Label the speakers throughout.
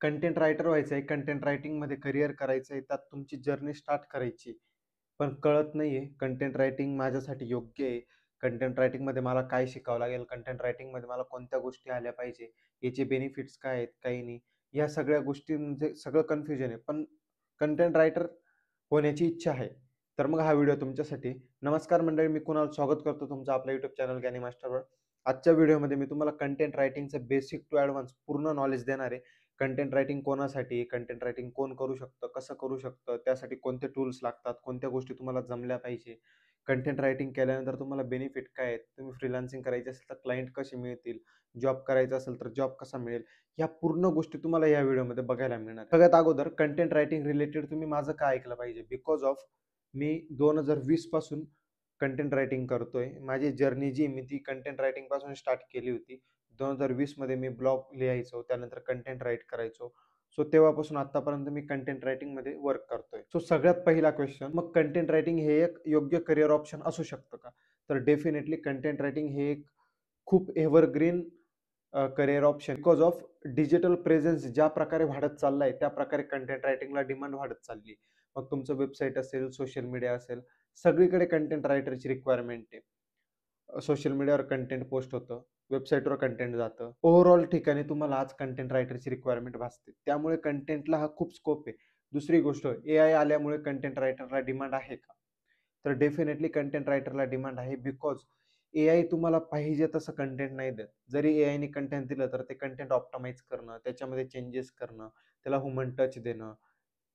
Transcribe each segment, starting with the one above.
Speaker 1: Content writer व्हायचं आहे, content रायटिंगमध्ये career करायचं आहे, त्यात तुमची जर्नी स्टार्ट करायची. पण कळत नाहीये कंटेंट रायटिंग माझ्यासाठी योग्य आहे. कंटेंट रायटिंगमध्ये मला काय शिकावं लागेल? कंटेंट रायटिंगमध्ये मला कोणत्या गोष्टी आल्या पाहिजे? याचे बेनिफिट्स काय आहेत? काही नाही. या सगळ्या गोष्टी म्हणजे सगळं कन्फ्युजन आहे. पण कंटेंट रायटर होण्याची इच्छा आहे. तर मग हा व्हिडिओ तुमच्यासाठी. नमस्कार मंडळी, मी कुणाल स्वागत करतो तुमचं आपल्या यूट्यूब चॅनल ज्ञानी मास्टरवर. आजच्या व्हिडिओमध्ये मी तुम्हाला कंटेंट रायटिंगचं बेसिक टू ॲडव्हान्स पूर्ण नॉलेज देणार आहे. कंटेंट रायटिंग कोणासाठी, कंटेंट रायटिंग कोण करू शकतं, कसं करू शकतं, त्यासाठी कोणते टूल्स लागतात, कोणत्या गोष्टी तुम्हाला जमल्या पाहिजे, कंटेंट रायटिंग केल्यानंतर तुम्हाला बेनिफिट काय आहेत, तुम्ही फ्रीलान्सिंग करायचे असेल तर क्लायंट कसे मिळतील, जॉब करायचा असेल तर जॉब कसा मिळेल, ह्या पूर्ण गोष्टी तुम्हाला या व्हिडिओमध्ये बघायला मिळणार. सगळ्यात अगोदर कंटेंट रायटिंग रिलेटेड तुम्ही माझं काय ऐकलं पाहिजे, बिकॉज ऑफ मी 2020 पासून कंटेंट रायटिंग करतोय. माझी जर्नी जी मी ती कंटेंट रायटिंग पासून स्टार्ट केली होती. 2020 मध्ये मी ब्लॉग लिहायचो, त्यानंतर कंटेंट राईट करायचो. सो तेव्हापासून आतापर्यंत मी कंटेंट रायटिंगमध्ये वर्क करतोय. सो सगळ्यात पहिला क्वेश्चन, मग कंटेंट रायटिंग हे एक योग्य करिअर ऑप्शन असू शकतं का? तर डेफिनेटली कंटेंट रायटिंग हे एक खूप evergreen career option, because of digital presence ज्या प्रकारे वाढत चाललाय त्या प्रकारे कंटेंट रायटिंगला डिमांड वाढत चालली. मग तुमचं वेबसाईट असेल, सोशल मीडिया असेल, सगळीकडे कंटेंट रायटरची रिक्वायरमेंट आहे. सोशल मीडियावर कंटेंट पोस्ट होतं, वेबसाईटवर कंटेंट जातं. ओव्हरऑल ठिकाणी तुम्हाला आज कंटेंट रायटरची रिक्वायरमेंट भासते. त्यामुळे कंटेंटला हा खूप स्कोप आहे. दुसरी गोष्ट, एआय आल्यामुळे कंटेंट रायटरला डिमांड आहे का? तर डेफिनेटली कंटेंट रायटरला डिमांड आहे, बिकॉज एआय तुम्हाला पाहिजे तसं कंटेंट नाही देत. जरी एआयने कंटेंट दिलं तर ते कंटेंट ऑप्टिमाइज करणं, त्याच्यामध्ये चेंजेस करणं, त्याला ह्युमन टच देणं,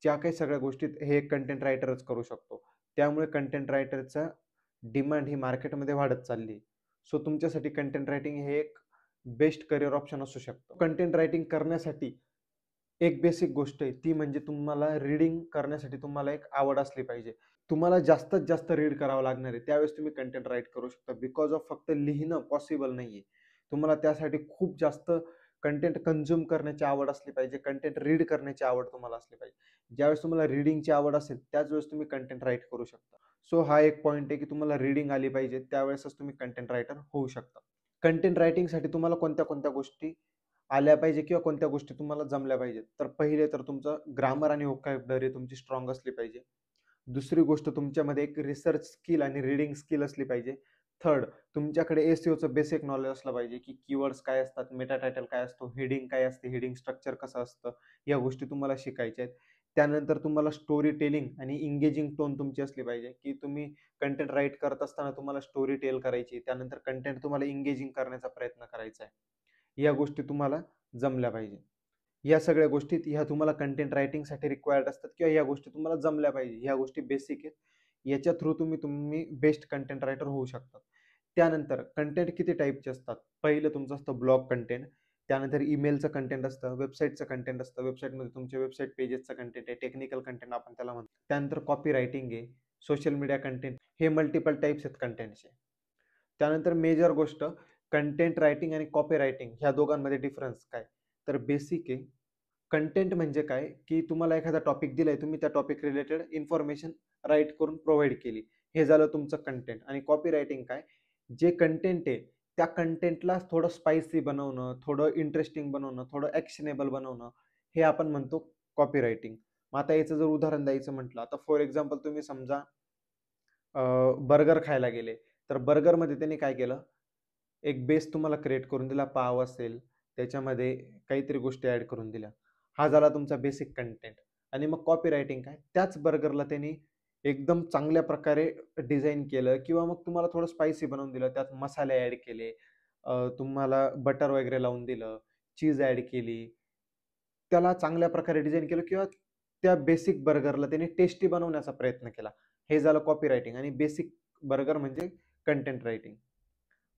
Speaker 1: ज्या काही सगळ्या गोष्टीत हे कंटेंट रायटरच करू शकतो. त्यामुळे कंटेंट रायटरचा डिमांड ही मार्केटमध्ये वाढत चालली. सो तुमच्यासाठी कंटेंट रायटिंग हे एक बेस्ट करिअर ऑप्शन असू शकतं. कंटेंट रायटिंग करण्यासाठी एक बेसिक गोष्ट आहे, ती म्हणजे तुम्हाला रीडिंग करण्यासाठी तुम्हाला एक आवड असली पाहिजे. तुम्हाला जास्तीत जास्त रीड करावं लागणार आहे. त्यावेळेस तुम्ही कंटेंट राईट करू शकता. बिकॉज ऑफ फक्त लिहिणं पॉसिबल नाहीये. तुम्हाला त्यासाठी खूप जास्त कंटेंट कन्झ्युम करण्याची आवड असली पाहिजे. कंटेंट रीड करण्याची आवड तुम्हाला असली पाहिजे. ज्यावेळेस तुम्हाला रीडिंगची आवड असेल, त्याच वेळेस तुम्ही कंटेंट राईट करू शकता. सो हा एक पॉइंट आहे, की तुम्हाला रीडिंग आली पाहिजे. त्यावेळेसच तुम्ही कंटेंट रायटर होऊ शकता. कंटेंट रायटिंगसाठी तुम्हाला कोणत्या-कोणत्या गोष्टी आल्या पाहिजे किंवा कोणत्या गोष्टी तुम्हाला जमल्या पाहिजेत. तर पहिले तर तुमचं ग्रामर आणि व्होकॅब्युलरी तुमची स्ट्रॉंग असली पाहिजे. दुसरी गोष्ट, तुमच्यामध्ये एक रिसर्च स्किल आणि रीडिंग स्किल असली पाहिजे. थर्ड, तुमच्याकडे एसईओचं बेसिक नॉलेज असलं पाहिजे, की कीवर्ड्स काय असतात, मेटा टायटल काय असतो, हेडिंग काय असते, हेडिंग स्ट्रक्चर कसं असतं, या गोष्टी तुम्हाला शिकायच्या आहेत. त्यानंतर तुम्हाला स्टोरी टेलिंग आणि इंगेजिंग टोन तुमची असली पाहिजे, की तुम्ही कंटेंट राईट करत असताना तुम्हाला स्टोरी टेल करायची, त्यानंतर कंटेंट तुम्हाला इंगेजिंग करण्याचा प्रयत्न करायचा आहे. या गोष्टी तुम्हाला जमल्या पाहिजे. या सगळ्या गोष्टीत ह्या तुम्हाला कंटेंट रायटिंगसाठी रिक्वायर्ड असतात किंवा या गोष्टी तुम्हाला जमल्या पाहिजे. ह्या गोष्टी बेसिक आहेत. याच्या थ्रू तुम्ही बेस्ट कंटेंट रायटर होऊ शकता. त्यानंतर कंटेंट किती टाईपचे असतात? पहिलं तुमचं असतं ब्लॉग कंटेंट, त्यानंतर ईमेलचं कंटेंट असतं, वेबसाईटचं कंटेंट असतं, वेबसाईटमध्ये तुमच्या वेबसाईट पेजेसचं कंटेंट आहे, टेक्निकल कंटेंट आपण त्याला म्हणतो. त्यानंतर कॉपी रायटिंग आहे, सोशल मीडिया कंटेंट, हे मल्टिपल टाईप्स आहेत कंटेंटचे. त्यानंतर मेजर गोष्ट, कंटेंट रायटिंग आणि कॉपी रायटिंग ह्या दोघांमध्ये डिफरन्स काय? तर बेसिक आहे. कंटेंट म्हणजे काय, की तुम्हाला एखादा टॉपिक दिलाय, तुम्ही त्या टॉपिक रिलेटेड इन्फॉर्मेशन राईट करून प्रोव्हाइड केली. हे झालं तुमचं कंटेंट. आणि कॉपी रायटिंग काय? जे कंटेंट आहे, त्या कंटेंटला थोडं स्पायसी बनवणं, थोडं इंटरेस्टिंग बनवणं, थोडं ॲक्शनेबल बनवणं, हे आपण म्हणतो कॉपी रायटिंग. मग आता याचं जर उदाहरण द्यायचं म्हटलं, आता फॉर एक्झाम्पल तुम्ही समजा बर्गर खायला गेले, तर बर्गरमध्ये त्यांनी काय केलं, एक बेस तुम्हाला क्रिएट करून दिला, पाव असेल, त्याच्यामध्ये काहीतरी गोष्टी ॲड करून दिल्या. हा झाला तुमचा बेसिक कंटेंट. आणि मग कॉपी रायटिंग काय? त्याच बर्गरला त्यांनी एकदम चांगल्या प्रकारे डिझाइन केलं किंवा मग तुम्हाला थोडं स्पायसी बनवून दिलं, त्यात मसाले ॲड केले, तुम्हाला बटर वगैरे लावून दिलं, चीज ॲड केली, त्याला चांगल्या प्रकारे डिझाइन केलं किंवा त्या बेसिक बर्गरला त्यांनी टेस्टी बनवण्याचा प्रयत्न केला. हे झालं कॉपी रायटिंग. आणि बेसिक बर्गर म्हणजे कंटेंट रायटिंग.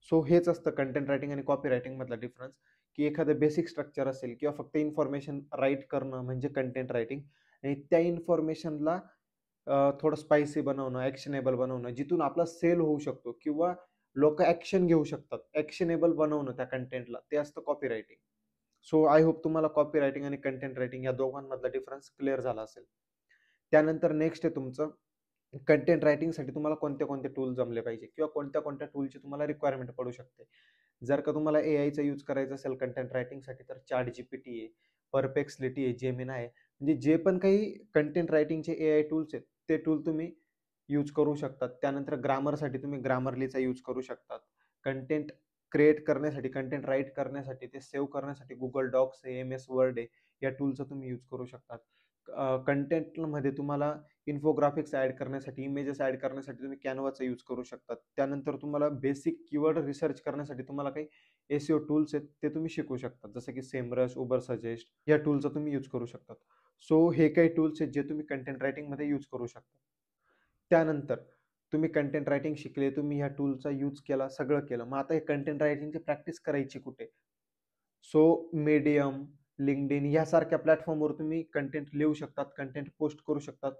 Speaker 1: सो हेच असतं कंटेंट रायटिंग आणि कॉपी रायटिंग मधला डिफरन्स, की एखादं बेसिक स्ट्रक्चर असेल किंवा फक्त इन्फॉर्मेशन राईट करणं म्हणजे कंटेंट रायटिंग, आणि त्या इन्फॉर्मेशनला थोडं स्पायसी बनवणं, ॲक्शनेबल बनवणं, जिथून आपला सेल होऊ शकतो किंवा लोकं ॲक्शन घेऊ शकतात. ॲक्शनेबल बनवणं त्या कंटेंटला, ते असतं copy writing. So I hope तुम्हाला कॉपी रायटिंग आणि कंटेंट रायटिंग या दोघांमधला डिफरन्स क्लिअर झाला असेल. त्यानंतर नेक्स्ट आहे तुमचं कंटेंट रायटिंगसाठी तुम्हाला कोणते-कोणते टूल जमले पाहिजे किंवा कोणत्या-कोणत्या टूलची तुम्हाला रिक्वायरमेंट पडू शकते. जर का तुम्हाला एआयचा यूज करायचा असेल कंटेंट रायटिंगसाठी, तर ChatGPT आहे, परप्लेक्सिटी आहे, जेमिनी आहे. म्हणजे जे पण काही कंटेंट रायटिंगचे एआय टूल्स आहेत, ते टूल तुम्ही यूज करू शकतात. त्यानंतर ग्रामरसाठी तुम्ही ग्रामरलीचा यूज करू शकतात. कंटेंट क्रिएट करण्यासाठी, कंटेंट राईट करण्यासाठी, ते सेव्ह करण्यासाठी Google डॉक्स आहे, MS वर्ड आहे, या टूलचा तुम्ही यूज करू शकतात. कंटेंटमध्ये तुम्हाला इन्फोग्राफिक्स ॲड करण्यासाठी, इमेजेस ॲड करण्यासाठी तुम्ही Canvaचा यूज करू शकतात. त्यानंतर तुम्हाला बेसिक कीवर्ड रिसर्च करण्यासाठी तुम्हाला काही SEO टूल्स आहेत, ते तुम्ही शिकू शकता. जसं की SEMrush, Ubersuggest या टूलचा तुम्ही यूज करू शकतात. सो हे काही टूल्स आहेत जे तुम्ही कंटेंट रायटिंगमध्ये यूज करू शकता. त्यानंतर तुम्ही कंटेंट रायटिंग शिकले, तुम्ही ह्या टूलचा यूज केला, सगळं केलं. मग आता हे कंटेंट रायटिंगची प्रॅक्टिस करायची कुठे? सो Medium, LinkedIn यासारख्या प्लॅटफॉर्मवर तुम्ही कंटेंट लिहू शकतात, कंटेंट पोस्ट करू शकतात.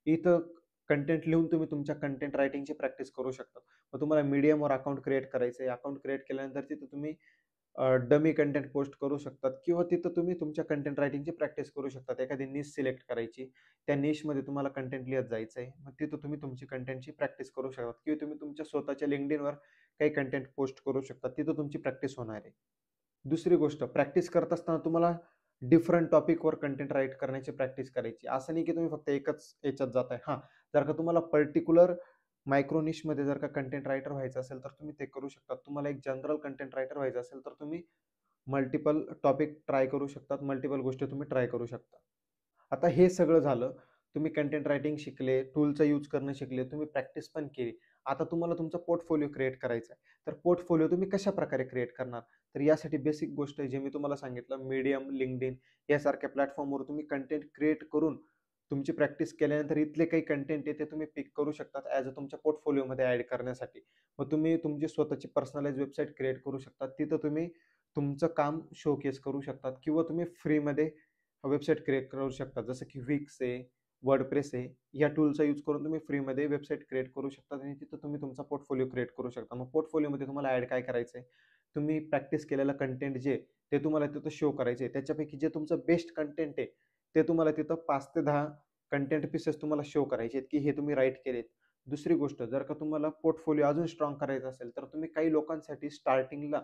Speaker 1: इथं कंटेंट लिहून तुम्ही तुमच्या कंटेंट रायटिंगची प्रॅक्टिस करू शकता. मग तुम्हाला Mediumवर अकाउंट क्रिएट करायचं आहे. अकाउंट क्रिएट केल्यानंतर तिथं तुम्ही डमी कंटेंट पोस्ट करू शकतात किंवा तिथं तुम्ही तुमच्या कंटेंट रायटिंगची प्रॅक्टिस करू शकतात. एखादी निश सिलेक्ट करायची. त्या निशमध्ये तुम्हाला कंटेंट लिहत जायचं आहे. मग तिथं तुम्ही तुमची कंटेंटची प्रॅक्टिस करू शकतात किंवा तुम्ही तुमच्या स्वतःच्या LinkedInवर काही कंटेंट पोस्ट करू शकता. तिथं तुमची प्रॅक्टिस होणार आहे. दुसरी गोष्ट, प्रॅक्टिस करत असताना तुम्हाला डिफरंट टॉपिकवर कंटेंट राईट करण्याची प्रॅक्टिस करायची. असं नाही की तुम्ही फक्त एकच याच्यात जाताय. हां, जर का तुम्हाला पर्टिक्युलर मायक्रो निशमध्ये जर का कंटेंट रायटर व्हायचं असेल, तर तुम्ही ते करू शकता. तुम्हाला एक जनरल कंटेंट रायटर व्हायचं असेल, तर तुम्ही मल्टिपल टॉपिक ट्राय करू शकतात. मल्टिपल गोष्टी तुम्ही ट्राय करू शकता. आता हे सगळं झालं. तुम्ही कंटेंट रायटिंग शिकले, टूलचा यूज करणं शिकले, तुम्ही प्रॅक्टिस पण केली. आता तुम्हाला तुमचा पोर्टफोलिओ क्रिएट करायचा आहे. तर पोर्टफोलिओ तुम्ही कशाप्रकारे क्रिएट करणार? तर यासाठी बेसिक गोष्ट आहे, जे मी तुम्हाला सांगितलं, Medium, LinkedIn यासारख्या प्लॅटफॉर्मवर तुम्ही कंटेंट क्रिएट करून तुमची प्रॅक्टिस केल्यानंतर इथले काही कंटेंट आहे ते तुम्ही पिक करू शकतात ॲज अ तुमच्या पोर्टफोलिओमध्ये ॲड करण्यासाठी. मग तुम्ही तुमची स्वतःची पर्सनलाइज वेबसाईट क्रिएट करू शकता. तिथं तुम्ही तुमचं काम शोकेस करू शकतात किंवा तुम्ही फ्रीमध्ये वेबसाईट क्रिएट करू शकता. जसं की Wix आहे, वर्डप्रेस आहे. या टूलचा यूज करून तुम्ही फ्रीमध्ये वेबसाईट क्रिएट करू शकता आणि तिथं तुम्ही तुमचा पोर्टफोलिओ क्रिएट करू शकता. मग पोर्टफोलिओमध्ये तुम्हाला ॲड काय करायचं आहे? तुम्ही प्रॅक्टिस केलेलं कंटेंट जे ते तुम्हाला तिथं शो करायचं आहे. त्याच्यापैकी जे तुमचं बेस्ट कंटेंट आहे, ते तुम्हाला तिथं 5 ते 10 कंटेंट पीसेस तुम्हाला शो करायचे आहेत, की हे तुम्ही राईट केलेत. दुसरी गोष्ट, जर का तुम्हाला पोर्टफोलिओ अजून स्ट्राँग करायचा असेल, तर तुम्ही काही लोकांसाठी स्टार्टिंगला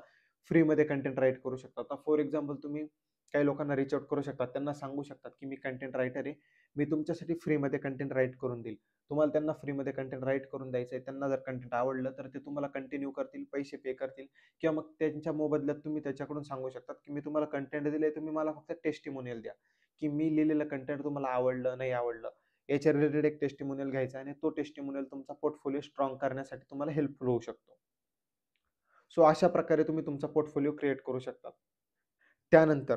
Speaker 1: फ्रीमध्ये कंटेंट राईट करू शकता. आता फॉर एक्झाम्पल तुम्ही काही लोकांना रीच आउट करू शकतात. त्यांना सांगू शकतात, की मी कंटेंट रायटर आहे. मी तुमच्यासाठी फ्रीमध्ये कंटेंट राईट करून देईल. तुम्हाला त्यांना फ्रीमध्ये कंटेंट राईट करून द्यायचं आहे. त्यांना जर कंटेंट आवडलं, तर ते तुम्हाला कंटिन्यू करतील, पैसे पे करतील किंवा मग त्यांच्या मोबदल्यात तुम्ही त्याच्याकडून सांगू शकतात, की मी तुम्हाला कंटेंट दिलंय, तुम्ही मला फक्त टेस्टिमोनियल द्या, की मी लिहिलेलं कंटेंट तुम्हाला आवडलं, नाही आवडलं. याच्या रिलेटेड एक टेस्टिमोनियल घ्यायचा आणि तो टेस्टिमोनियल तुमचा पोर्टफोलिओ स्ट्राँग करण्यासाठी तुम्हाला हेल्पफुल होऊ शकतो. सो अशा प्रकारे तुम्ही तुमचा पोर्टफोलिओ क्रिएट करू शकता. त्यानंतर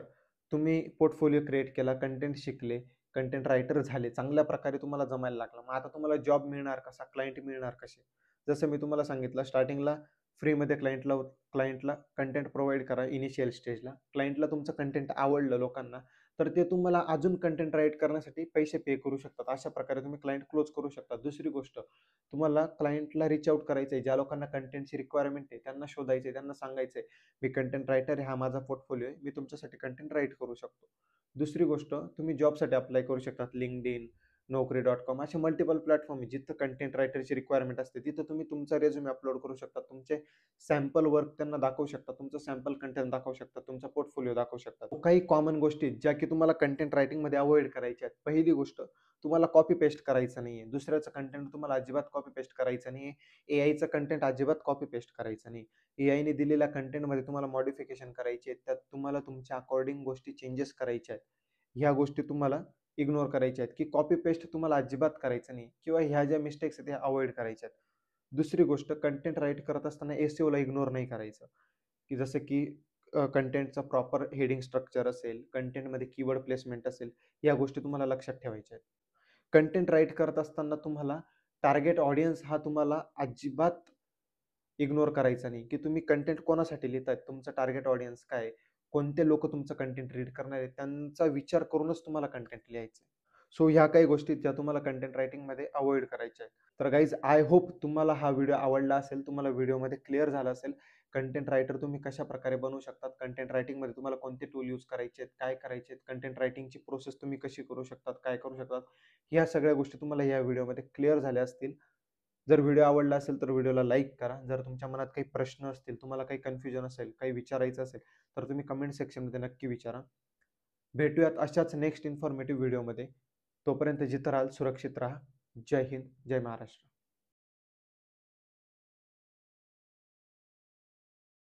Speaker 1: तुम्ही पोर्टफोलिओ क्रिएट केला, कंटेंट शिकले, कंटेंट रायटर झाले, चांगल्या प्रकारे तुम्हाला जमायला लागलं. मग आता तुम्हाला जॉब मिळणार कसा? क्लायंट मिळणार कसे? जसं मी तुम्हाला सांगितलं, स्टार्टिंगला फ्रीमध्ये क्लायंटला कंटेंट प्रोव्हाईड करा इनिशियल स्टेजला. क्लायंटला तुमचं कंटेंट आवडलं लोकांना, तर ते तुम्हाला अजून कंटेंट राईट करण्यासाठी पैसे पे करू शकतात. अशा प्रकारे तुम्ही क्लायंट क्लोज करू शकता. दुसरी गोष्ट, तुम्हाला क्लायंटला रीच आउट करायचं आहे. ज्या लोकांना कंटेंटची रिक्वायरमेंट आहे, त्यांना शोधायचं आहे, त्यांना सांगायचं आहे, मी कंटेंट रायटर आहे, हा माझा पोर्टफोलिओ आहे, मी तुमच्यासाठी कंटेंट राईट करू शकतो. दुसरी गोष्ट, तुम्ही जॉबसाठी अप्लाय करू शकतात. LinkedIn, Naukri.com असे मल्टिपल प्लॅटफॉर्म आहे, जिथं कंटेंट रायटरची रिक्वायरमेंट असते. तिथं तुम्ही तुमचा रिझ्यूमे अपलोड करू शकता. तुमचे सॅम्पल वर्क त्यांना दाखवू शकता. तुमचं सॅम्पल कंटेंट दाखवू शकता. तुमचा पोर्टफोलिओ दाखवू शकता. काही कॉमन गोष्टी आहेत, ज्या की तुम्हाला कंटेंट रायटिंगमध्ये अव्हॉइड करायच्या आहेत. पहिली गोष्ट, तुम्हाला कॉपी पेस्ट करायचं नाहीये. दुसऱ्याचं कंटेंट तुम्हाला अजिबात कॉपी पेस्ट करायचं नाहीये. एआयचं कंटेंट अजिबात कॉपी पेस्ट करायचं नाही. एआयने दिलेल्या कंटेंटमध्ये तुम्हाला मॉडिफिकेशन करायचे आहेत. त्यात तुम्हाला तुमच्या अकॉर्डिंग गोष्टी चेंजेस करायच्या आहेत. ह्या गोष्टी तुम्हाला इग्नोर करायच्या आहेत, की कॉपी पेस्ट तुम्हाला अजिबात करायचं नाही किंवा ह्या ज्या मिस्टेक्स आहेत, ह्या अव्हॉइड करायच्या आहेत. दुसरी गोष्ट, कंटेंट राईट करत असताना SEOला इग्नोर नाही करायचं, की जसं की कंटेंटचा प्रॉपर हेडिंग स्ट्रक्चर असेल, कंटेंटमध्ये कीवर्ड प्लेसमेंट असेल, या गोष्टी तुम्हाला लक्षात ठेवायच्या आहेत. कंटेंट राईट करत असताना तुम्हाला टार्गेट ऑडियन्स हा तुम्हाला अजिबात इग्नोर करायचा नाही, की तुम्ही कंटेंट कोणासाठी लिहिताय, तुमचं टार्गेट ऑडियन्स काय आहे, कोणते लोक तुमचं कंटेंट रीड करणार आहेत, त्यांचा विचार करूनच तुम्हाला कंटेंट लिहायचं आहे. सो ह्या काही गोष्टी ज्या तुम्हाला कंटेंट रायटिंगमध्ये अवॉइड करायच्या आहेत. तर गाईज, आय होप तुम्हाला हा व्हिडिओ आवडला असेल, तुम्हाला व्हिडिओमध्ये क्लिअर झालं असेल, कंटेंट रायटर तुम्ही कशा प्रकारे बनवू शकतात, कंटेंट रायटिंगमध्ये तुम्हाला कोणते टूल यूज करायचे आहेत, काय करायचे आहेत, कंटेंट रायटिंगची प्रोसेस तुम्ही कशी करू शकतात, काय करू शकतात, ह्या सगळ्या गोष्टी तुम्हाला या व्हिडिओमध्ये क्लिअर झाल्या असतील. जर व्हिडिओ आवडला असेल तर व्हिडिओला लाईक करा. जर तुमच्या मनात काही प्रश्न असतील, तुम्हाला काही कन्फ्युजन असेल, काही विचारायचं असेल, तर तुम्ही कमेंट सेक्शनमध्ये नक्की विचारा. भेटूयात अशाच नेक्स्ट इन्फॉर्मेटिव्ह व्हिडिओमध्ये. तोपर्यंत जिथं राहाल सुरक्षित राहा. जय हिंद, जय महाराष्ट्र.